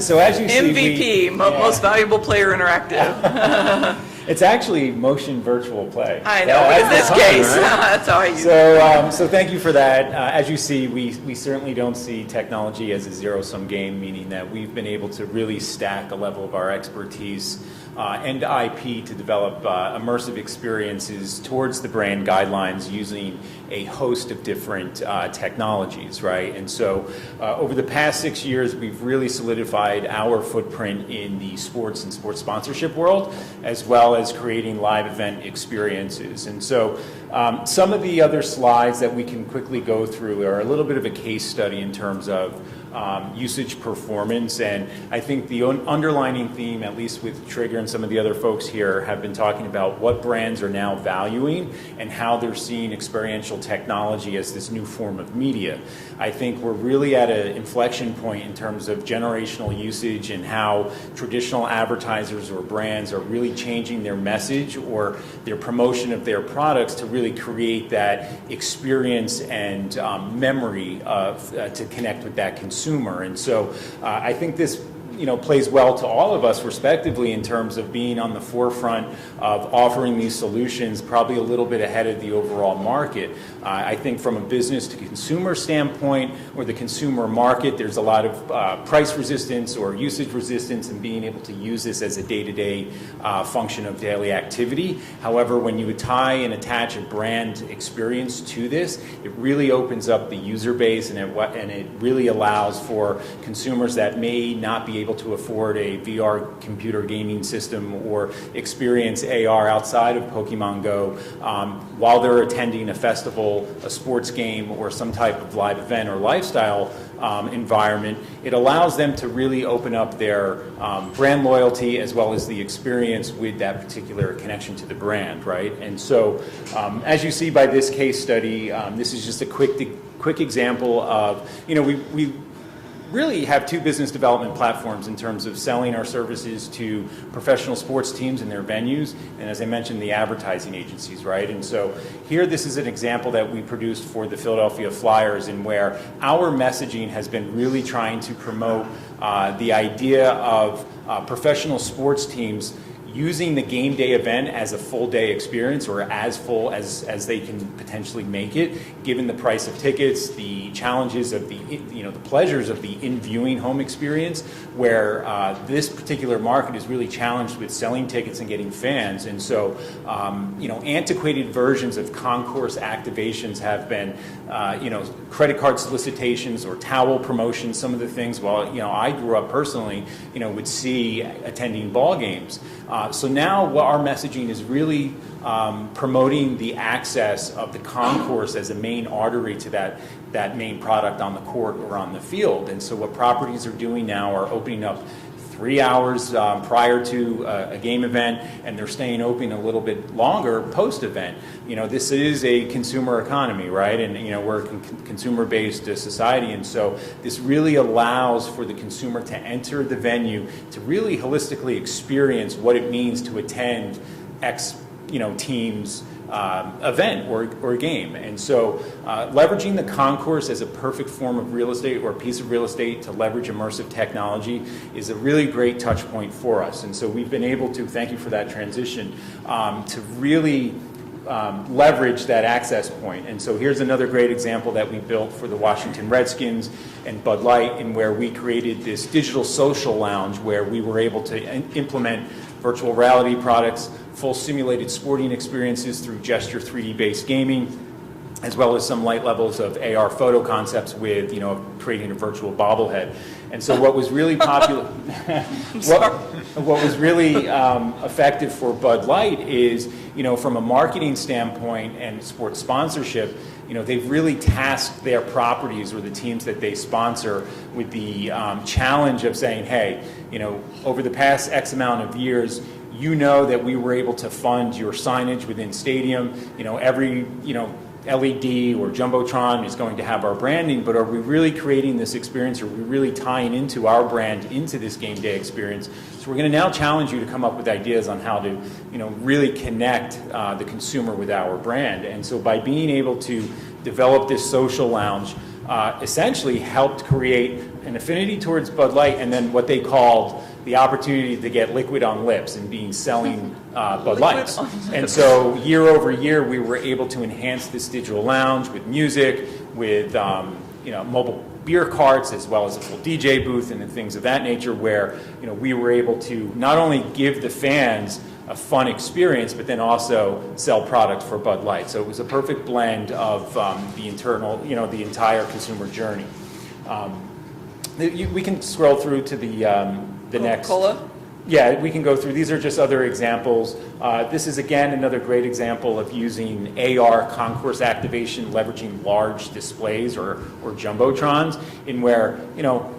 So as you see, MVP, Most Valuable Player Interactive. It's actually motion virtual play. I know, but in this case, that's how I use it. So thank you for that. As you see, we certainly don't see technology as a zero-sum game, meaning that we've been able to really stack a level of our expertise and IP to develop immersive experiences towards the brand guidelines using a host of different technologies, right? And so over the past 6 years, we've really solidified our footprint in the sports and sports sponsorship world, as well as creating live event experiences. And so some of the other slides that we can quickly go through are a little bit of a case study in terms of usage performance, and I think the underlining theme, at least with Trigger and some of the other folks here, have been talking about what brands are now valuing and how they're seeing experiential technology as this new form of media. I think we're really at an inflection point in terms of generational usage and how traditional advertisers or brands are really changing their message or their promotion of their products to really create that experience and memory to connect with that consumer. And so I think this plays well to all of us respectively in terms of being on the forefront of offering these solutions, probably a little bit ahead of the overall market. I think from a business to consumer standpoint or the consumer market, there's a lot of price resistance or usage resistance in being able to use this as a day-to-day function of daily activity. However, when you tie and attach a brand experience to this, it really opens up the user base and it really allows for consumers that may not be able to afford a VR computer gaming system or experience AR outside of Pokemon Go while they're attending a festival, a sports game, or some type of live event or lifestyle environment. It allows them to really open up their brand loyalty as well as the experience with that particular connection to the brand, right? And so as you see by this case study, this is just a quick example of, we really have two business development platforms in terms of selling our services to professional sports teams and their venues, and as I mentioned, the advertising agencies, right? And so here, this is an example that we produced for the Philadelphia Flyers, in where our messaging has been really trying to promote the idea of professional sports teams using the game day event as a full day experience, or as full as they can potentially make it, given the price of tickets, the challenges of the pleasures of the in-viewing home experience, where this particular market is really challenged with selling tickets and getting fans. And so, antiquated versions of concourse activations have been, credit card solicitations or towel promotions, some of the things, I grew up personally, would see attending ball games. So now what our messaging is really promoting the access of the concourse as a main artery to that main product on the court or on the field. And so what properties are doing now are opening up 3 hours prior to a game event, and they're staying open a little bit longer post-event. This is a consumer economy, right? And we're a consumer-based society, and so this really allows for the consumer to enter the venue to really holistically experience what it means to attend X team's event or game. And so leveraging the concourse as a perfect form of real estate or a piece of real estate to leverage immersive technology is a really great touch point for us. And so we've been able to, thank you for that transition, to really leverage that access point. And so here's another great example that we built for the Washington Redskins and Bud Light, in where we created this digital social lounge where we were able to implement virtual reality products, full simulated sporting experiences through gesture 3D-based gaming, as well as some light levels of AR photo concepts with, creating a virtual bobblehead. And so what was really popular, what was really effective for Bud Light is, from a marketing standpoint and sports sponsorship, they've really tasked their properties or the teams that they sponsor with the challenge of saying, hey, over the past X amount of years, that we were able to fund your signage within stadium. Every, LED or Jumbotron is going to have our branding, but are we really creating this experience? Are we really tying into our brand into this game day experience? So we're going to now challenge you to come up with ideas on how to, really connect the consumer with our brand. And so by being able to develop this social lounge, essentially helped create an affinity towards Bud Light, and then what they called the opportunity to get liquid on lips and selling Bud Lights. And so year over year, we were able to enhance this digital lounge with music, with mobile beer carts, as well as a full DJ booth and things of that nature, where we were able to not only give the fans a fun experience, but then also sell product for Bud Light. So it was a perfect blend of the entire consumer journey. We can scroll through to the next. Coca-Cola? Yeah, we can go through. These are just other examples. This is, again, another great example of using AR concourse activation, leveraging large displays or jumbotrons, in where,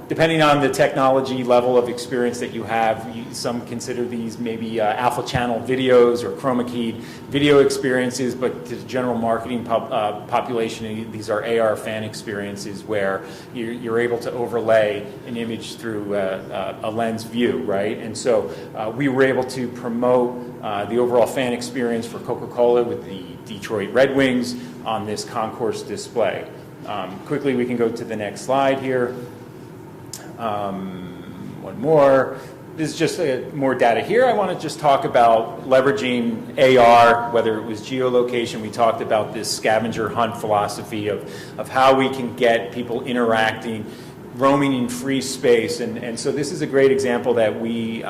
depending on the technology level of experience that you have, some consider these maybe alpha channel videos or chroma keyed video experiences, but to the general marketing population, these are AR fan experiences where you're able to overlay an image through a lens view, right? And so we were able to promote the overall fan experience for Coca-Cola with the Detroit Red Wings on this concourse display. Quickly, we can go to the next slide here. One more. This is just more data here. I want to just talk about leveraging AR, whether it was geolocation. We talked about this scavenger hunt philosophy of how we can get people interacting, roaming in free space. And so this is a great example that we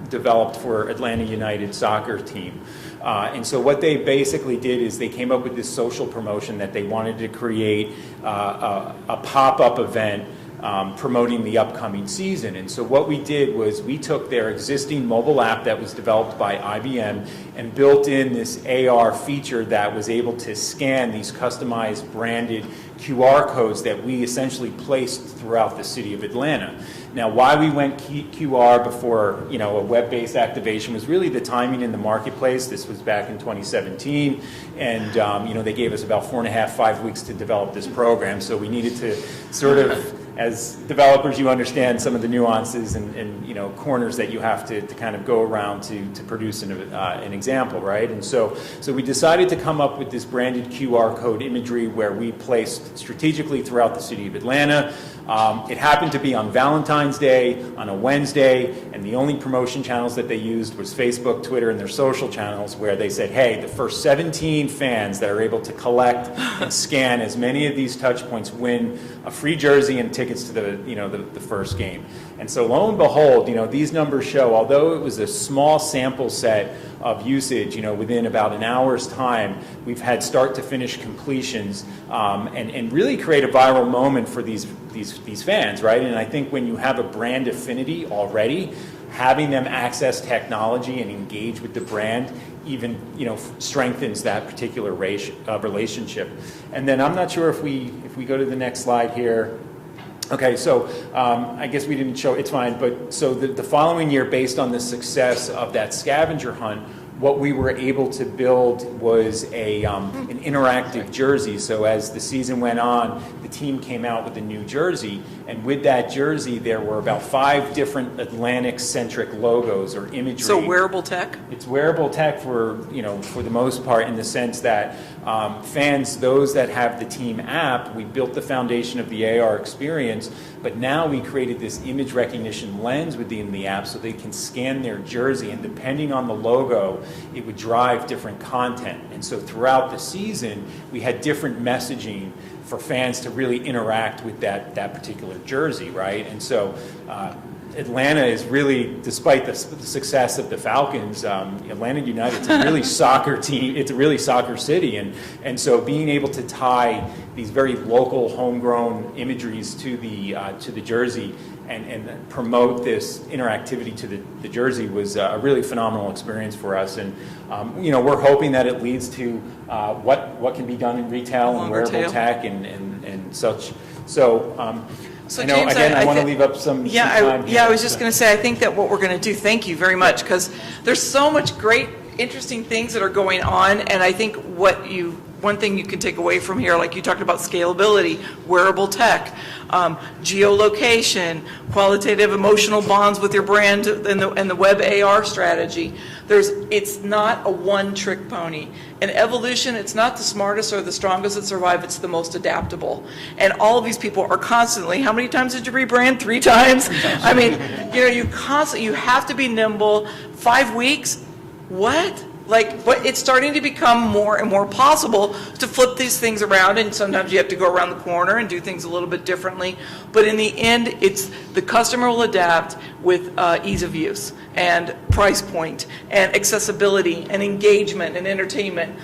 developed for Atlanta United soccer team. And so what they basically did is they came up with this social promotion that they wanted to create a pop-up event promoting the upcoming season. And so what we did was we took their existing mobile app that was developed by IBM and built in this AR feature that was able to scan these customized branded QR codes that we essentially placed throughout the city of Atlanta. Now, why we went QR before, a web-based activation was really the timing in the marketplace. This was back in 2017, and they gave us about 4.5, 5 weeks to develop this program. So we needed to sort of, as developers, you understand some of the nuances and corners that you have to kind of go around to produce an example, right? And so we decided to come up with this branded QR code imagery where we placed strategically throughout the city of Atlanta. It happened to be on Valentine's Day, on a Wednesday, and the only promotion channels that they used was Facebook, Twitter, and their social channels, where they said, hey, the first 17 fans that are able to collect and scan as many of these touch points win a free jersey and tickets to the first game. And so lo and behold, these numbers show, although it was a small sample set of usage, within about an hour's time, we've had start to finish completions and really create a viral moment for these fans, right? And I think when you have a brand affinity already, having them access technology and engage with the brand even strengthens that particular relationship. And then I'm not sure if we go to the next slide here. Okay, so I guess we didn't show, it's fine, but so the following year, based on the success of that scavenger hunt, what we were able to build was an interactive jersey. So as the season went on, the team came out with a new jersey, and with that jersey, there were about 5 different Atlantic-centric logos or imagery. So wearable tech? It's wearable tech for the most part, in the sense that fans, those that have the team app, we built the foundation of the AR experience, but now we created this image recognition lens within the app so they can scan their jersey, and depending on the logo, it would drive different content. And so throughout the season, we had different messaging for fans to really interact with that particular jersey, right? And so Atlanta is really, despite the success of the Falcons, Atlanta United's a really soccer team. It's a really soccer city, and so being able to tie these very local, homegrown imageries to the jersey and promote this interactivity to the jersey was a really phenomenal experience for us. And we're hoping that it leads to what can be done in retail and wearable tech and such. So. So James, I want to leave up some time here. I was just going to say, I think that what we're going to do, thank you very much, because there's so much great, interesting things that are going on, and I think one thing you can take away from here, like you talked about scalability, wearable tech, geolocation, qualitative emotional bonds with your brand, and the web AR strategy. It's not a one-trick pony. In evolution, it's not the smartest or the strongest that survive, it's the most adaptable. And all of these people are constantly, how many times did you rebrand? 3 times? I mean, you have to be nimble. 5 weeks? What? But it's starting to become more and more possible to flip these things around, and sometimes you have to go around the corner and do things a little bit differently. But in the end, it's the customer will adapt with ease of use and price point and accessibility and engagement and entertainment.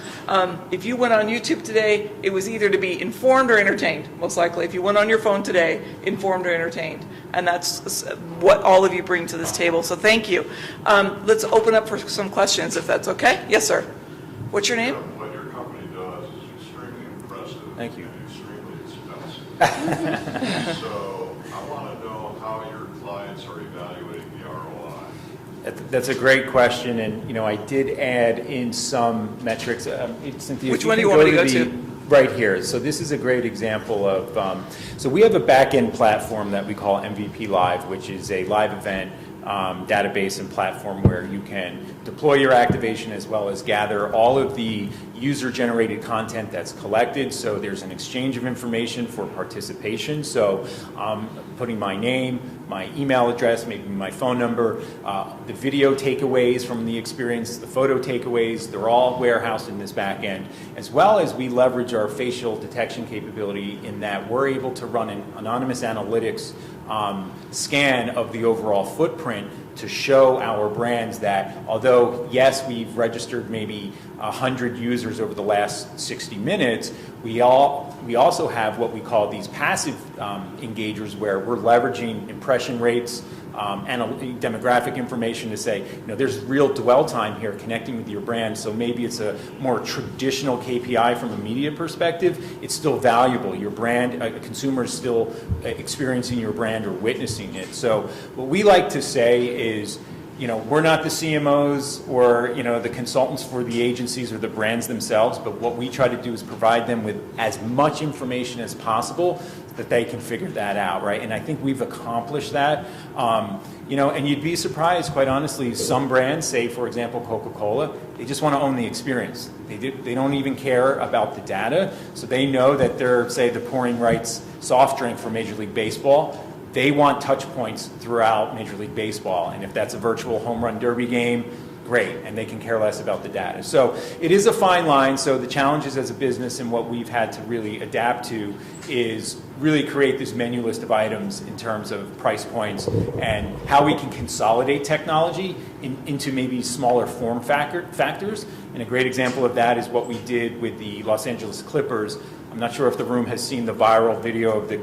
If you went on YouTube today, it was either to be informed or entertained, most likely. If you went on your phone today, informed or entertained. And that's what all of you bring to this table. So thank you. Let's open up for some questions, if that's okay. Yes, sir. What's your name? What your company does is extremely impressive. Thank you. And extremely expensive. So I want to know how your clients are evaluating the ROI. That's a great question, and I did add in some metrics. Cynthia, Which if you one do you can want me to go go the- to? Right here. So this is a great example of, so we have a back-end platform that we call MVP Live, which is a live event database and platform where you can deploy your activation as well as gather all of the user-generated content that's collected. So there's an exchange of information for participation. So putting my name, my email address, maybe my phone number, the video takeaways from the experience, the photo takeaways, they're all warehoused in this back end, as well as we leverage our facial detection capability in that we're able to run an anonymous analytics scan of the overall footprint to show our brands that although, yes, we've registered maybe 100 users over the last 60 minutes, we also have what we call these passive engagers where we're leveraging impression rates, demographic information to say, there's real dwell time here connecting with your brand. So maybe it's a more traditional KPI from a media perspective. It's still valuable. Your brand, a consumer is still experiencing your brand or witnessing it. So what we like to say is, we're not the CMOs or, the consultants for the agencies or the brands themselves, but what we try to do is provide them with as much information as possible that they can figure that out, right? And I think we've accomplished that. And you'd be surprised, quite honestly, some brands, say, for example, Coca-Cola, they just want to own the experience. They don't even care about the data. So they know that they're, say, the pouring rights soft drink for Major League Baseball. They want touch points throughout Major League Baseball. And if that's a virtual home run derby game, great, and they can care less about the data. So it is a fine line. So the challenges as a business and what we've had to really adapt to is really create this menu list of items in terms of price points and how we can consolidate technology into maybe smaller form factors. And a great example of that is what we did with the Los Angeles Clippers. I'm not sure if the room has seen the viral video of the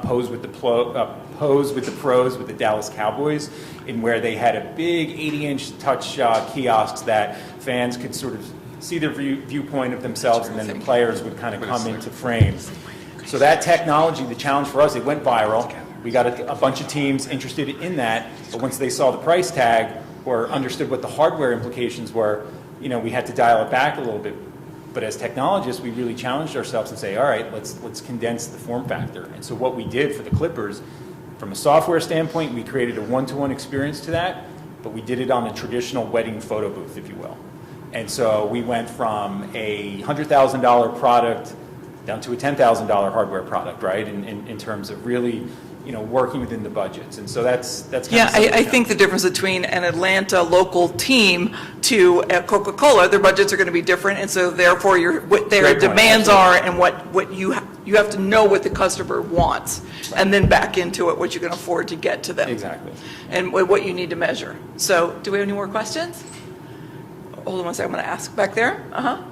pose with the pros with the Dallas Cowboys, in where they had a big 80-inch touch kiosks that fans could sort of see their viewpoint of themselves, and then the players would kind of come into frame. So that technology, the challenge for us, it went viral. We got a bunch of teams interested in that, but once they saw the price tag or understood what the hardware implications were, we had to dial it back a little bit. But as technologists, we really challenged ourselves and say, all right, let's condense the form factor. And so what we did for the Clippers, from a software standpoint, we created a one-to-one experience to that, but we did it on a traditional wedding photo booth, if you will. And so we went from a $100,000 product down to a $10,000 hardware product, right, in terms of really working within the budgets. And so that's kind of I think the difference between an Atlanta local team to Coca-Cola, their budgets are going to be different, and so therefore what their Great point, demands absolutely. are, and what you have to know what the customer wants, and then back into it what you can afford to get to them. Exactly. And what you need to measure. So do we have any more questions? Hold on one second, I'm going to ask back there. Hi,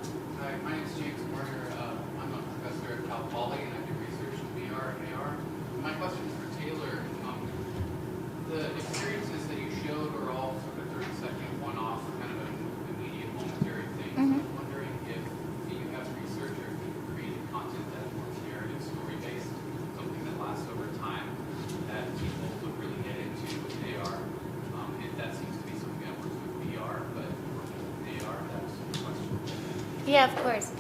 my name is James Warner. I'm a professor at Cal Poly, and I do research in VR and AR. My question is for Taylor. The experiences that you showed were all sort of 30-second, one-off, kind of an immediate, momentary thing. So I'm wondering if you as researchers have created content that's more narrative, story-based, something that lasts over time, that people would really get into with AR. If that seems to be something that works with VR, but working with AR, that's the question. Yeah, of course.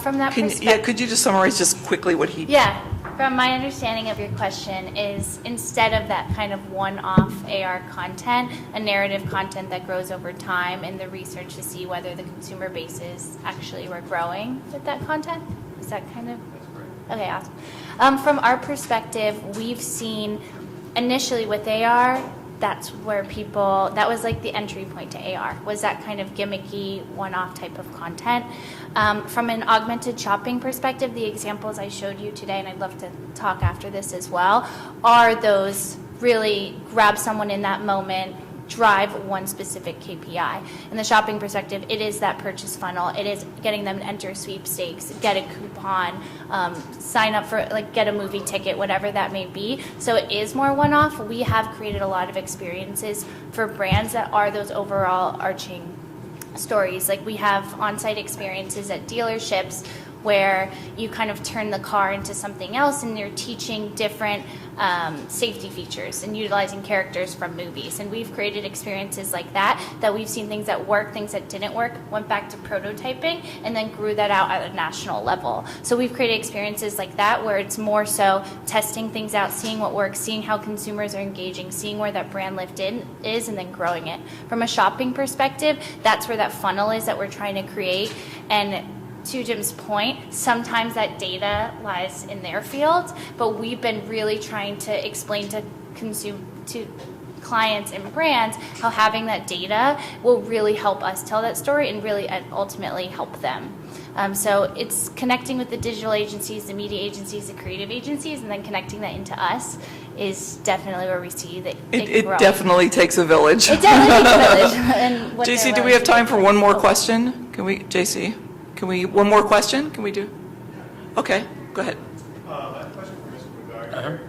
From that perspective. Could you just summarize just quickly what he... Yeah. From my understanding of your question is instead of that kind of one-off AR content, a narrative content that grows over time and the research to see whether the consumer bases actually were growing with that content? Is that kind of? That's correct. Okay, awesome. From our perspective, we've seen initially with AR, that's where people, that was like the entry point to AR, was that kind of gimmicky, one-off type of content. From an augmented shopping perspective, the examples I showed you today, and I'd love to talk after this as well, are those really grab someone in that moment, drive one specific KPI. In the shopping perspective, it is that purchase funnel. It is getting them to enter sweepstakes, get a coupon, sign up for, like, get a movie ticket, whatever that may be. So it is more one-off. We have created a lot of experiences for brands that are those overall arching stories. Like we have on-site experiences at dealerships where you kind of turn the car into something else and you're teaching different safety features and utilizing characters from movies. And we've created experiences like that we've seen things that work, things that didn't work, went back to prototyping, and then grew that out at a national level. So we've created experiences like that where it's more so testing things out, seeing what works, seeing how consumers are engaging, seeing where that brand lift in is, and then growing it. From a shopping perspective, that's where that funnel is that we're trying to create. And to Jim's point, sometimes that data lies in their field, but we've been really trying to explain to clients and brands how having that data will really help us tell that story and really ultimately help them. So it's connecting with the digital agencies, the media agencies, the creative agencies, and then connecting that into us is definitely where we see that It grow. definitely takes a village. It definitely takes a village. And what JC, they're do we willing have to time do. for one more question? Can we, JC, one more question? Can we do? Okay, go ahead. I have a question for Mr.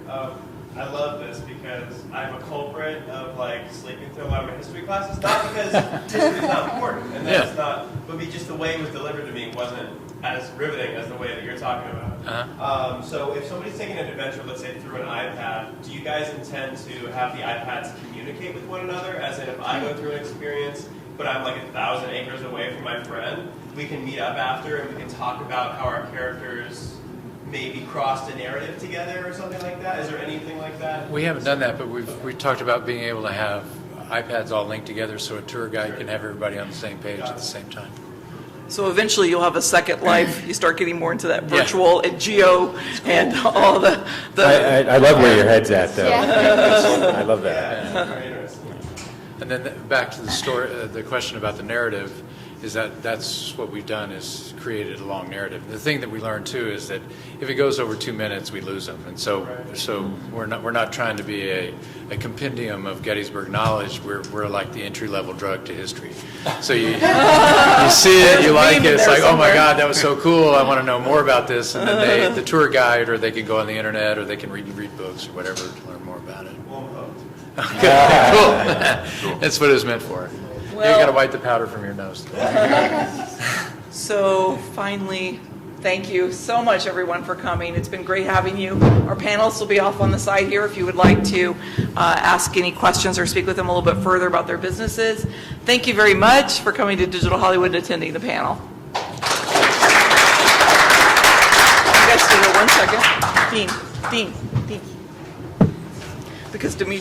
McGuire. I love this because I'm a culprit of like sleeping through a lot of my history classes. Not because history is not important, and that's not, but just the way it was delivered to me wasn't as riveting as the way that you're talking about. So if somebody's taking an adventure, let's say through an iPad, do you guys intend to have the iPads communicate with one another? As in, if I go through an experience, but I'm like 1,000 acres away from my friend, we can meet up after and we can talk about how our characters maybe crossed a narrative together or something like that? Is there anything like that? We haven't done that, but we've talked about being able to have iPads all linked together so a tour guide can have everybody on the same page at the same time. So eventually you'll have a second life. You start getting more into that virtual and geo and all the I love where your head's at, though. Yeah. I love that. Yeah, very interesting. And then back to the story, the question about the narrative is that's what we've done is created a long narrative. The thing that we learned too is that if it goes over 2 minutes, we lose them. And so we're not trying to be a compendium of Gettysburg knowledge. We're like the entry level drug to history. So you see it, you like it, it's like, oh my God, that was so cool. I want to know more about this. And then the tour guide, or they can go on the internet, or they can read books or whatever to learn more about it. Well, I'm hooked. Okay, cool. That's what it was meant for. You got to wipe the powder from your nose. So finally, thank you so much, everyone, for coming. It's been great having you. Our panelists will be off on the side here if you would like to ask any questions or speak with them a little bit further about their businesses. Thank you very much for coming to Digital Hollywood and attending the panel. You guys stay here 1 second. Dean. Because Demetri